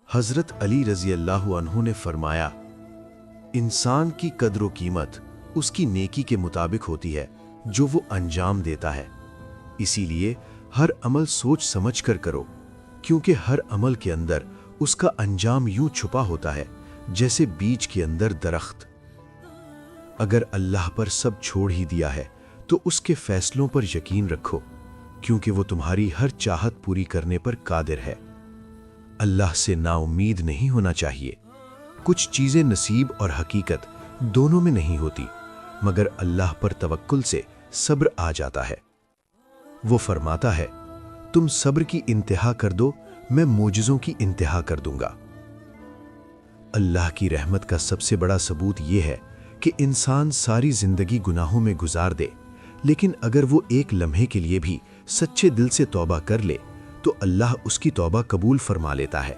حضرت علی رضی اللہ عنہ نے فرمایا، انسان کی قدر و قیمت اس کی نیکی کے مطابق ہوتی ہے جو وہ انجام دیتا ہے۔ اسی لیے ہر عمل سوچ سمجھ کر کرو، کیونکہ ہر عمل کے اندر اس کا انجام یوں چھپا ہوتا ہے جیسے بیج کے اندر درخت۔ اگر اللہ پر سب چھوڑ ہی دیا ہے تو اس کے فیصلوں پر یقین رکھو، کیونکہ وہ تمہاری ہر چاہت پوری کرنے پر قادر ہے۔ اللہ سے نا امید نہیں ہونا چاہیے۔ کچھ چیزیں نصیب اور حقیقت دونوں میں نہیں ہوتی، مگر اللہ پر توکل سے صبر آ جاتا ہے۔ وہ فرماتا ہے، تم صبر کی انتہا کر دو، میں معجزوں کی انتہا کر دوں گا۔ اللہ کی رحمت کا سب سے بڑا ثبوت یہ ہے کہ انسان ساری زندگی گناہوں میں گزار دے، لیکن اگر وہ ایک لمحے کے لیے بھی سچے دل سے توبہ کر لے تو اللہ اس کی توبہ قبول فرما لیتا ہے۔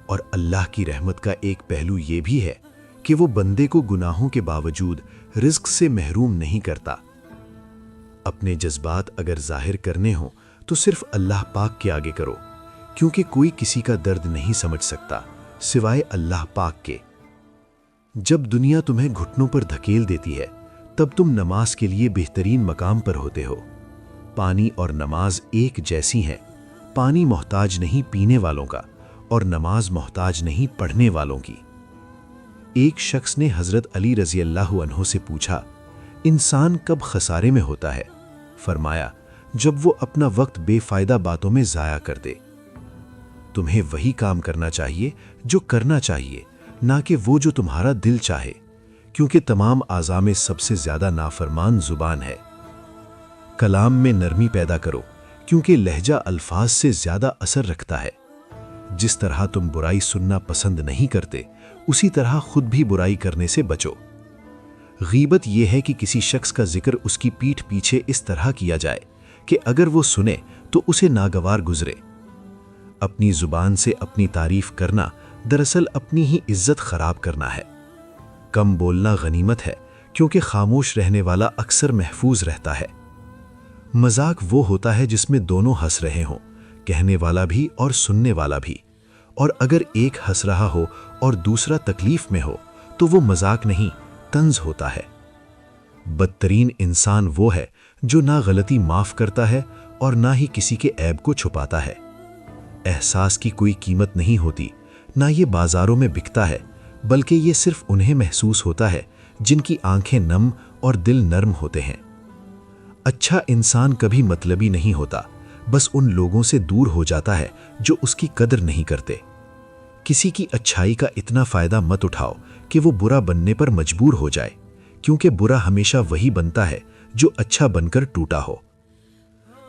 اور اللہ کی رحمت کا ایک پہلو یہ بھی ہے کہ وہ بندے کو گناہوں کے باوجود رزق سے محروم نہیں کرتا۔ اپنے جذبات اگر ظاہر کرنے ہوں تو صرف اللہ پاک کے آگے کرو، کیونکہ کوئی کسی کا درد نہیں سمجھ سکتا سوائے اللہ پاک کے۔ جب دنیا تمہیں گھٹنوں پر دھکیل دیتی ہے تب تم نماز کے لیے بہترین مقام پر ہوتے ہو۔ پانی اور نماز ایک جیسی ہیں۔ پانی محتاج نہیں پینے والوں کا، اور نماز محتاج نہیں پڑھنے والوں کی۔ ایک شخص نے حضرت علی رضی اللہ عنہ سے پوچھا، انسان کب خسارے میں ہوتا ہے؟ فرمایا، جب وہ اپنا وقت بے فائدہ باتوں میں ضائع کر دے۔ تمہیں وہی کام کرنا چاہیے جو کرنا چاہیے، نہ کہ وہ جو تمہارا دل چاہے، کیونکہ تمام اعضاء میں سب سے زیادہ نافرمان زبان ہے۔ کلام میں نرمی پیدا کرو، کیونکہ لہجہ الفاظ سے زیادہ اثر رکھتا ہے۔ جس طرح تم برائی سننا پسند نہیں کرتے، اسی طرح خود بھی برائی کرنے سے بچو۔ غیبت یہ ہے کہ کسی شخص کا ذکر اس کی پیٹھ پیچھے اس طرح کیا جائے کہ اگر وہ سنے تو اسے ناگوار گزرے۔ اپنی زبان سے اپنی تعریف کرنا دراصل اپنی ہی عزت خراب کرنا ہے۔ کم بولنا غنیمت ہے، کیونکہ خاموش رہنے والا اکثر محفوظ رہتا ہے۔ مذاق وہ ہوتا ہے جس میں دونوں ہنس رہے ہوں، کہنے والا بھی اور سننے والا بھی، اور اگر ایک ہنس رہا ہو اور دوسرا تکلیف میں ہو تو وہ مذاق نہیں، طنز ہوتا ہے۔ بدترین انسان وہ ہے جو نہ غلطی معاف کرتا ہے اور نہ ہی کسی کے عیب کو چھپاتا ہے۔ احساس کی کوئی قیمت نہیں ہوتی، نہ یہ بازاروں میں بکتا ہے، بلکہ یہ صرف انہیں محسوس ہوتا ہے جن کی آنکھیں نم اور دل نرم ہوتے ہیں۔ اچھا انسان کبھی مطلبی نہیں ہوتا، بس ان لوگوں سے دور ہو جاتا ہے جو اس کی قدر نہیں کرتے۔ کسی کی اچھائی کا اتنا فائدہ مت اٹھاؤ کہ وہ برا بننے پر مجبور ہو جائے، کیونکہ برا ہمیشہ وہی بنتا ہے جو اچھا بن کر ٹوٹا ہو۔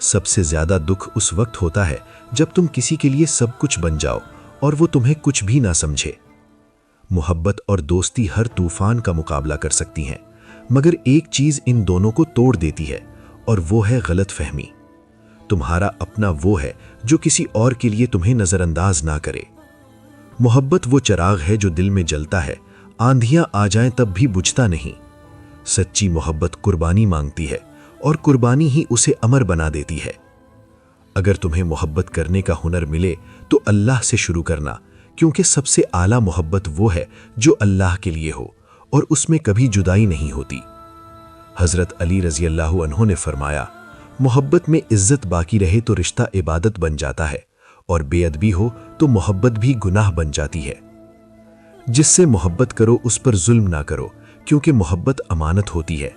سب سے زیادہ دکھ اس وقت ہوتا ہے جب تم کسی کے لیے سب کچھ بن جاؤ اور وہ تمہیں کچھ بھی نہ سمجھے۔ محبت اور دوستی ہر طوفان کا مقابلہ کر سکتی ہیں، مگر ایک چیز ان دونوں کو توڑ دیتی ہے، اور وہ ہے غلط فہمی۔ تمہارا اپنا وہ ہے جو کسی اور کے لیے تمہیں نظر انداز نہ کرے۔ محبت وہ چراغ ہے جو دل میں جلتا ہے، آندھیاں آ جائیں تب بھی بجھتا نہیں۔ سچی محبت قربانی مانگتی ہے، اور قربانی ہی اسے امر بنا دیتی ہے۔ اگر تمہیں محبت کرنے کا ہنر ملے تو اللہ سے شروع کرنا، کیونکہ سب سے اعلیٰ محبت وہ ہے جو اللہ کے لیے ہو، اور اس میں کبھی جدائی نہیں ہوتی۔ حضرت علی رضی اللہ عنہ نے فرمایا، محبت میں عزت باقی رہے تو رشتہ عبادت بن جاتا ہے، اور بے ادبی ہو تو محبت بھی گناہ بن جاتی ہے۔ جس سے محبت کرو اس پر ظلم نہ کرو، کیونکہ محبت امانت ہوتی ہے۔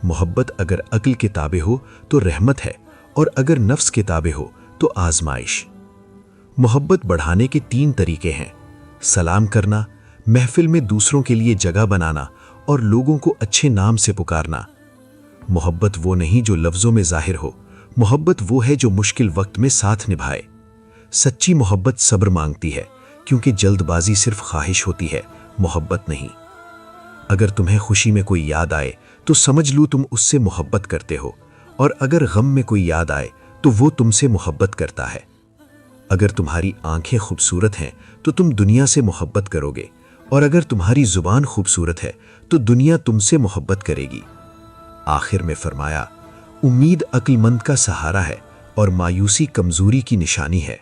محبت اگر عقل کے تابع ہو تو رحمت ہے، اور اگر نفس کے تابع ہو تو آزمائش۔ محبت بڑھانے کے 3 طریقے ہیں: سلام کرنا، محفل میں دوسروں کے لیے جگہ بنانا، اور لوگوں کو اچھے نام سے پکارنا۔ محبت وہ نہیں جو لفظوں میں ظاہر ہو، محبت وہ ہے جو مشکل وقت میں ساتھ نبھائے۔ سچی محبت صبر مانگتی ہے، کیونکہ جلد بازی صرف خواہش ہوتی ہے، محبت نہیں۔ اگر تمہیں خوشی میں کوئی یاد آئے تو سمجھ لو تم اس سے محبت کرتے ہو، اور اگر غم میں کوئی یاد آئے تو وہ تم سے محبت کرتا ہے۔ اگر تمہاری آنکھیں خوبصورت ہیں تو تم دنیا سے محبت کرو گے، اور اگر تمہاری زبان خوبصورت ہے تو دنیا تم سے محبت کرے گی۔ آخر میں فرمایا، امید عقل مند کا سہارا ہے، اور مایوسی کمزوری کی نشانی ہے۔